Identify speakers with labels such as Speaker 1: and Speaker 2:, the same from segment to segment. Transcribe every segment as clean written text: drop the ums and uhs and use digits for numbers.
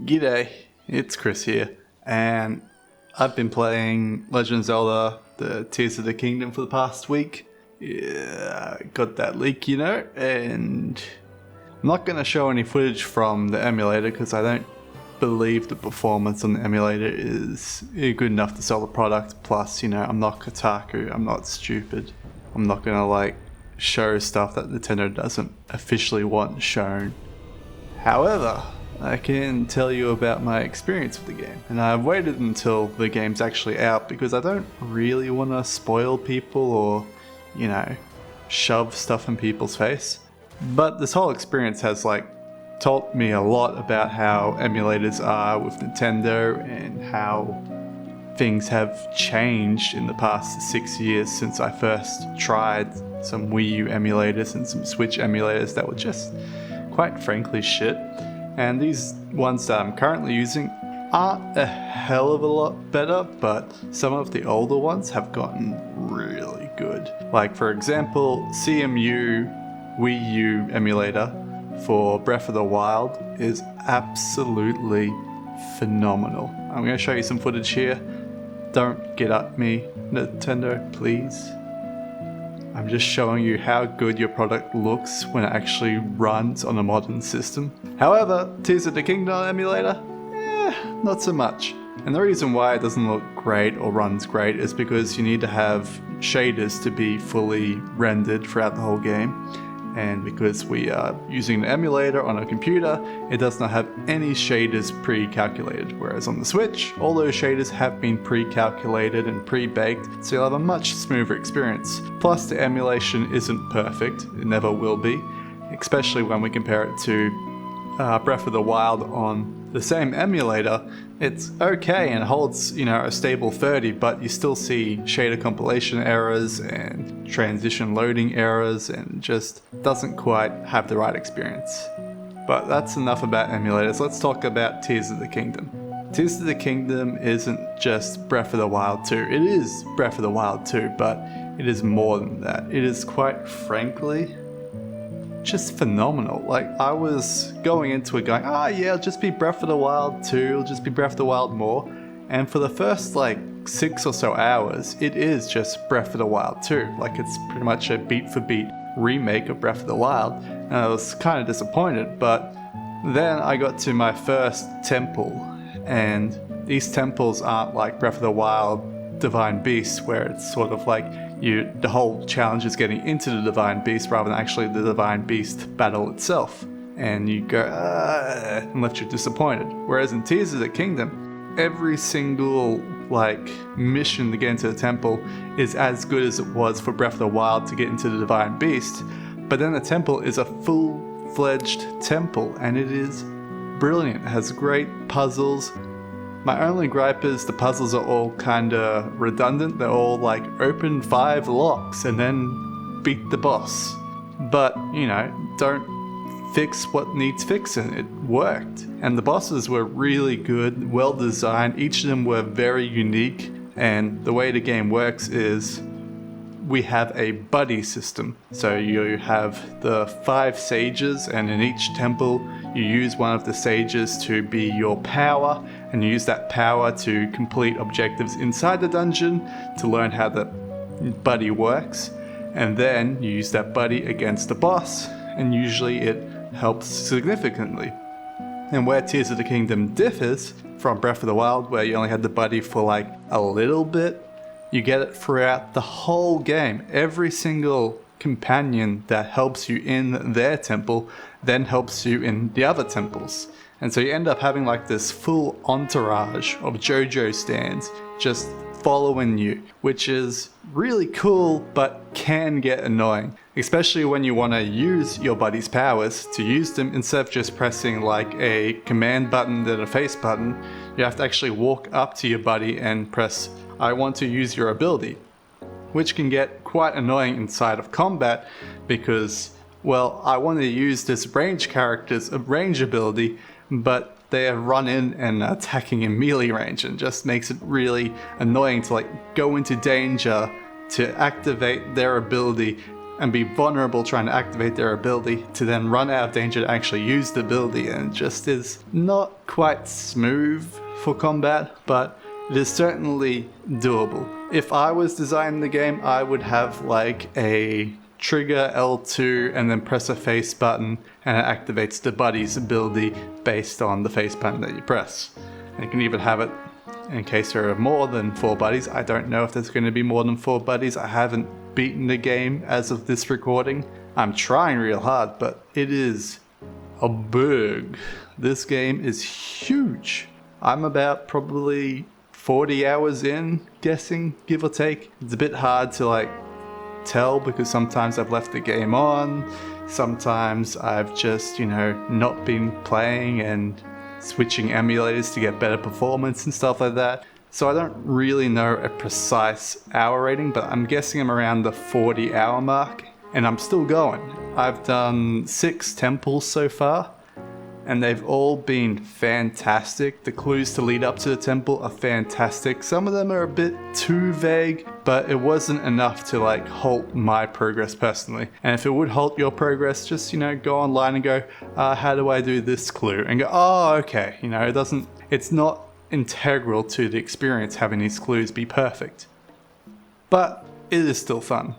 Speaker 1: G'day, it's Kris here, and I've been playing Legend of Zelda, the Tears of the Kingdom for the past week. Yeah, got that leak, and I'm not going to show any footage from the emulator because I don't believe the performance on the emulator is good enough to sell the product. Plus, I'm not Kotaku, I'm not stupid. I'm not going to show stuff that Nintendo doesn't officially want shown. However, I can tell you about my experience with the game, and I've waited until the game's actually out because I don't really want to spoil people or, shove stuff in people's face. But this whole experience has taught me a lot about how emulators are with Nintendo and how things have changed in the past 6 years since I first tried some Wii U emulators and some Switch emulators that were just, quite frankly, shit. And these ones that I'm currently using aren't a hell of a lot better, but some of the older ones have gotten really good. Like, for example, CMU Wii U emulator for Breath of the Wild is absolutely phenomenal. I'm going to show you some footage here. Don't get at me, Nintendo, please. I'm just showing you how good your product looks when it actually runs on a modern system. However, Tears of the Kingdom emulator, not so much. And the reason why it doesn't look great or runs great is because you need to have shaders to be fully rendered throughout the whole game. And because we are using an emulator on a computer, it does not have any shaders pre-calculated. Whereas on the Switch, all those shaders have been pre-calculated and pre-baked, so you'll have a much smoother experience. Plus, the emulation isn't perfect, it never will be, especially when we compare it to Breath of the Wild on the same emulator. It's okay and holds, a stable 30, but you still see shader compilation errors and transition loading errors and just doesn't quite have the right experience. But that's enough about emulators. Let's talk about Tears of the Kingdom. Tears of the Kingdom isn't just Breath of the Wild 2. It is Breath of the Wild 2, but it is more than that. It is, quite frankly, just phenomenal. I was going into it going, it'll just be Breath of the Wild 2, it'll just be Breath of the Wild more. And for the first 6 or so hours, it is just Breath of the Wild 2. It's pretty much a beat for beat remake of Breath of the Wild. And I was kind of disappointed, but then I got to my first temple, and these temples aren't like Breath of the Wild Divine Beast, where it's sort of the whole challenge is getting into the Divine Beast rather than actually the Divine Beast battle itself. And you go, and left you disappointed. Whereas in Tears of the Kingdom, every single mission to get into the temple is as good as it was for Breath of the Wild to get into the Divine Beast. But then the temple is a full-fledged temple, and it is brilliant. It has great puzzles. My only gripe is the puzzles are all kinda redundant. They're all open 5 locks and then beat the boss. But, don't fix what needs fixing. It worked. And the bosses were really good, well designed. Each of them were very unique. And the way the game works is we have a buddy system. So you have the 5 sages, and in each temple you use one of the sages to be your power, and you use that power to complete objectives inside the dungeon to learn how the buddy works. And then you use that buddy against the boss, and usually it helps significantly. And where Tears of the Kingdom differs from Breath of the Wild, where you only had the buddy for a little bit, you get it throughout the whole game. Every single companion that helps you in their temple then helps you in the other temples. And so you end up having this full entourage of JoJo stands just following you, which is really cool but can get annoying. Especially when you want to use your buddy's powers. To use them, instead of just pressing a command button then a face button, you have to actually walk up to your buddy and press I want to use your ability, which can get quite annoying inside of combat because, I want to use this range character's range ability, but they have run in and attacking in melee range, and just makes it really annoying to go into danger to activate their ability and be vulnerable trying to activate their ability to then run out of danger to actually use the ability, and it just is not quite smooth for combat, but it is certainly doable. If I was designing the game, I would have like a trigger L2 and then press a face button, and it activates the buddy's ability based on the face button that you press. And you can even have it in case there are more than 4 buddies. I don't know if there's going to be more than 4 buddies. I haven't beaten the game as of this recording. I'm trying real hard, but it is a big. This game is huge. I'm about probably 40 hours in, guessing, give or take. It's a bit hard to like tell because sometimes I've left the game on, sometimes I've just, not been playing and switching emulators to get better performance and stuff like that. So I don't really know a precise hour rating, but I'm guessing I'm around the 40-hour mark, and I'm still going. I've done 6 temples so far, and they've all been fantastic. The clues to lead up to the temple are fantastic. Some of them are a bit too vague, but it wasn't enough to like halt my progress personally. And if it would halt your progress, just, go online and go, how do I do this clue? And go, oh, okay. It's not integral to the experience having these clues be perfect. But it is still fun.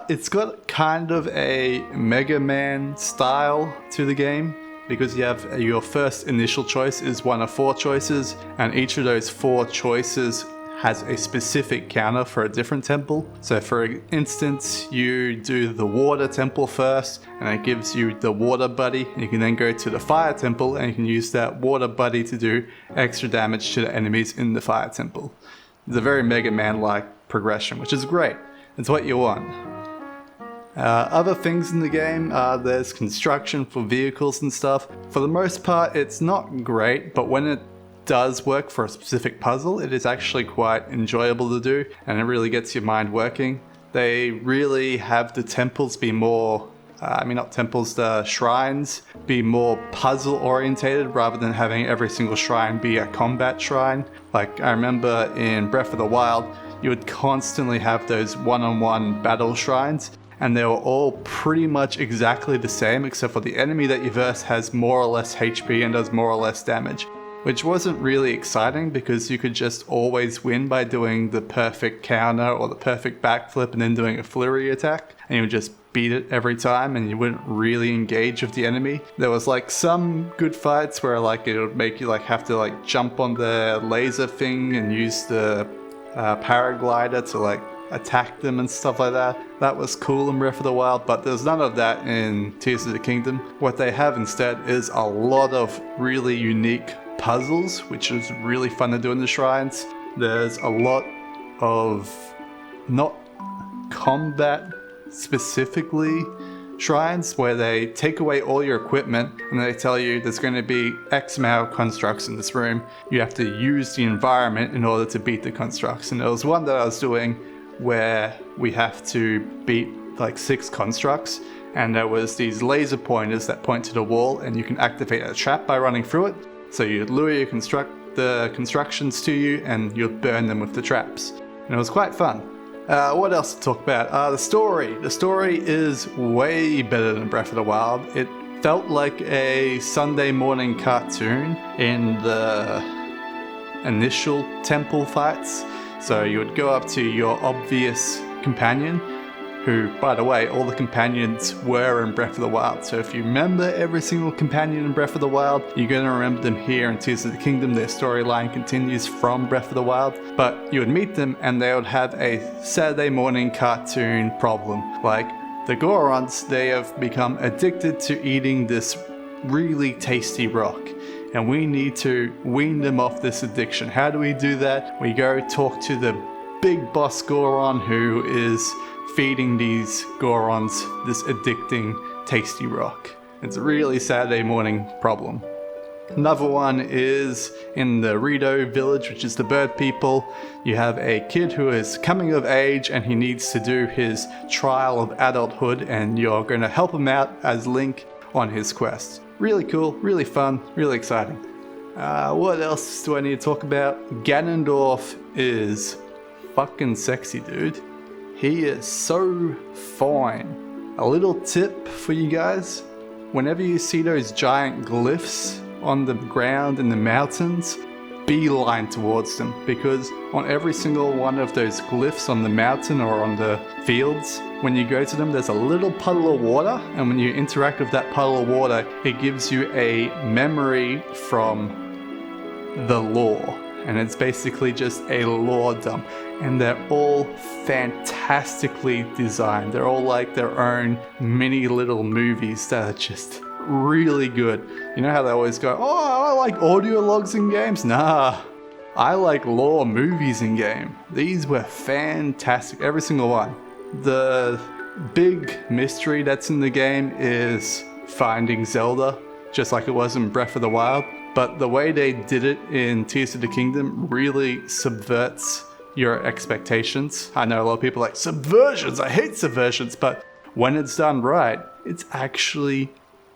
Speaker 1: It's got kind of a Mega Man style to the game, because you have your first initial choice is one of 4 choices, and each of those 4 choices has a specific counter for a different temple. So for instance, you do the water temple first, and it gives you the water buddy, and you can then go to the fire temple, and you can use that water buddy to do extra damage to the enemies in the fire temple. It's a very Mega Man-like progression, which is great. It's what you want. Other things in the game, there's construction for vehicles and stuff. For the most part, it's not great, but when it does work for a specific puzzle, it is actually quite enjoyable to do, and it really gets your mind working. They really have the temples be more, the shrines be more puzzle orientated rather than having every single shrine be a combat shrine. Like I remember in Breath of the Wild, you would constantly have those one-on-one battle shrines, and they were all pretty much exactly the same, except for the enemy that you verse has more or less HP and does more or less damage, which wasn't really exciting because you could just always win by doing the perfect counter or the perfect backflip and then doing a flurry attack, and you would just beat it every time and you wouldn't really engage with the enemy. There was like some good fights where like it would make you like have to like jump on the laser thing and use the paraglider to like attack them and stuff like that. That was cool in Breath of the Wild, but there's none of that in Tears of the Kingdom. What they have instead is a lot of really unique puzzles, which is really fun to do in the shrines. There's a lot of not combat specifically shrines where they take away all your equipment and they tell you there's going to be X amount of constructs in this room. You have to use the environment in order to beat the constructs. And there was one that I was doing where we have to beat like 6 constructs, and there was these laser pointers that point to the wall, and you can activate a trap by running through it. So you'd lure the constructions to you, and you'd burn them with the traps. And it was quite fun. What else to talk about? The story. The story is way better than Breath of the Wild. It felt like a Sunday morning cartoon in the initial temple fights. So you would go up to your obvious companion, who, by the way, all the companions were in Breath of the Wild. So if you remember every single companion in Breath of the Wild, you're going to remember them here in Tears of the Kingdom. Their storyline continues from Breath of the Wild. But you would meet them and they would have a Saturday morning cartoon problem. Like the Gorons, they have become addicted to eating this really tasty rock, and we need to wean them off this addiction. How do we do that? We go talk to the big boss Goron, who is feeding these Gorons this addicting tasty rock. It's a really Saturday morning problem. Another one is in the Rito village, which is the bird people. You have a kid who is coming of age and he needs to do his trial of adulthood, and you're going to help him out as Link on his quest. Really cool, really fun, really exciting. What else do I need to talk about? Ganondorf is fucking sexy, dude. He is so fine. A little tip for you guys, whenever you see those giant glyphs on the ground in the mountains, beeline towards them, because on every single one of those glyphs on the mountain or on the fields, when you go to them, there's a little puddle of water, and when you interact with that puddle of water, it gives you a memory from the lore, and it's basically just a lore dump, and they're all fantastically designed. They're all like their own mini little movies that are just really good. You know how they always go, oh, I like audio logs in games? Nah, I like lore movies in game. These were fantastic, every single one. The big mystery that's in the game is finding Zelda, just like it was in Breath of the Wild, but the way they did it in Tears of the Kingdom really subverts your expectations. I know a lot of people are like, subversions, I hate subversions, but when it's done right, it's actually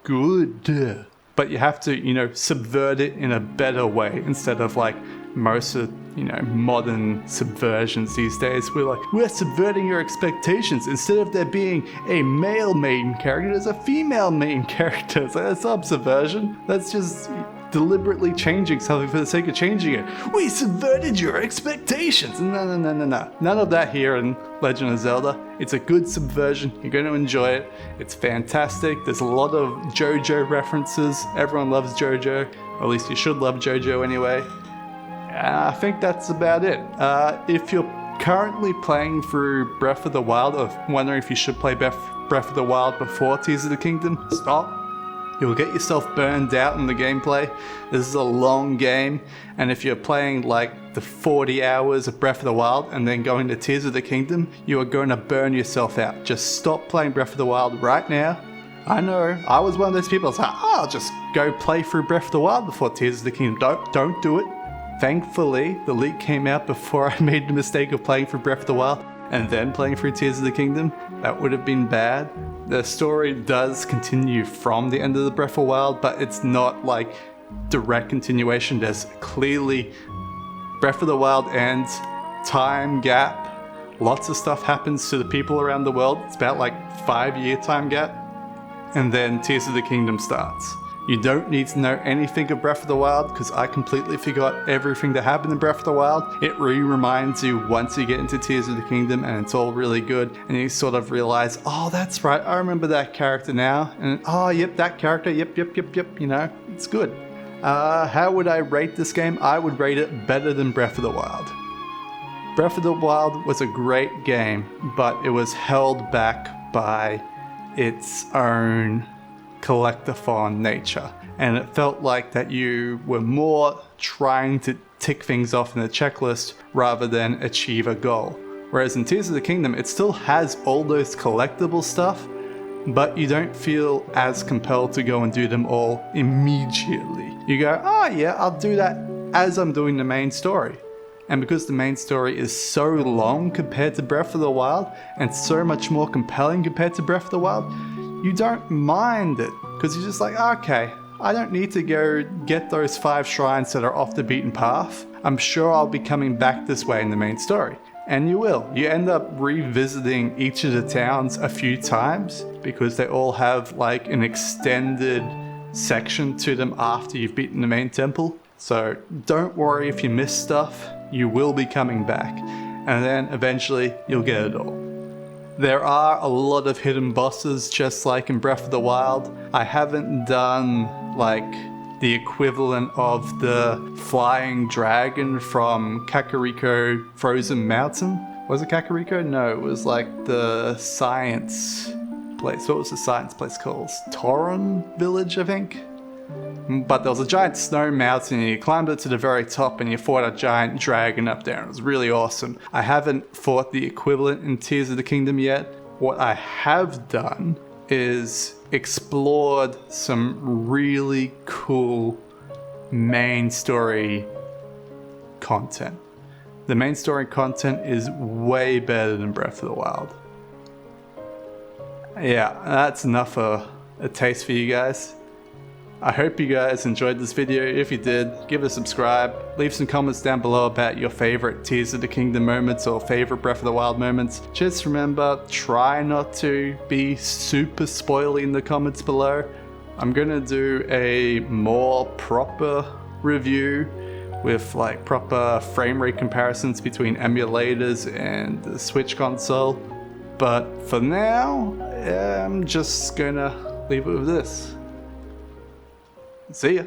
Speaker 1: good. But you have to, subvert it in a better way instead of like most of, modern subversions these days. We're subverting your expectations. Instead of there being a male main character, there's a female main character. So that's not subversion. That's just deliberately changing something for the sake of changing it. We subverted your expectations. No. None of that here in Legend of Zelda. It's a good subversion. You're going to enjoy it. It's fantastic. There's a lot of JoJo references. Everyone loves JoJo. Or at least you should love JoJo anyway. I think that's about it. If you're currently playing through Breath of the Wild, or wondering if you should play Breath of the Wild before Tears of the Kingdom, stop. You'll get yourself burned out in the gameplay. This is a long game, and if you're playing like the 40 hours of Breath of the Wild and then going to Tears of the Kingdom, you are going to burn yourself out. Just stop playing Breath of the Wild right now. I know, I was one of those people that's like, I'll just go play through Breath of the Wild before Tears of the Kingdom. Don't do it. Thankfully, the leak came out before I made the mistake of playing through Breath of the Wild and then playing through Tears of the Kingdom. That would have been bad. The story does continue from the end of the Breath of the Wild, but it's not like direct continuation. There's clearly Breath of the Wild ends, time gap, lots of stuff happens to the people around the world. It's about like 5-year time gap, and then Tears of the Kingdom starts. You don't need to know anything of Breath of the Wild, because I completely forgot everything that happened in Breath of the Wild. It reminds you once you get into Tears of the Kingdom, and it's all really good, and you sort of realize, oh, that's right, I remember that character now, and oh, yep, that character, yep, it's good. How would I rate this game? I would rate it better than Breath of the Wild. Breath of the Wild was a great game, but it was held back by its own collectathon nature, and it felt like that you were more trying to tick things off in the checklist rather than achieve a goal. Whereas in Tears of the Kingdom, it still has all those collectible stuff, but you don't feel as compelled to go and do them all immediately. You go, oh yeah, I'll do that as I'm doing the main story. And because the main story is so long compared to Breath of the Wild, and so much more compelling compared to Breath of the Wild, you don't mind it, because you're just like, okay, I don't need to go get those 5 shrines that are off the beaten path. I'm sure I'll be coming back this way in the main story. And you will. You end up revisiting each of the towns a few times, because they all have like an extended section to them after you've beaten the main temple. So don't worry if you miss stuff, you will be coming back. And then eventually you'll get it all. There are a lot of hidden bosses, just like in Breath of the Wild. I haven't done like the equivalent of the flying dragon from Kakariko Frozen Mountain. Was it Kakariko? No, it was like the science place. What was the science place called? Toron Village, I think? But there was a giant snow mountain, and you climbed it to the very top and you fought a giant dragon up there, and it was really awesome. I haven't fought the equivalent in Tears of the Kingdom yet. What I have done is explored some really cool main story content. The main story content is way better than Breath of the Wild. Yeah, that's enough of a taste for you guys. I hope you guys enjoyed this video. If you did, give it a subscribe. Leave some comments down below about your favorite Tears of the Kingdom moments or favorite Breath of the Wild moments. Just remember, try not to be super spoily in the comments below. I'm gonna do a more proper review with like proper frame rate comparisons between emulators and the Switch console. But for now, I'm just gonna leave it with this. See ya.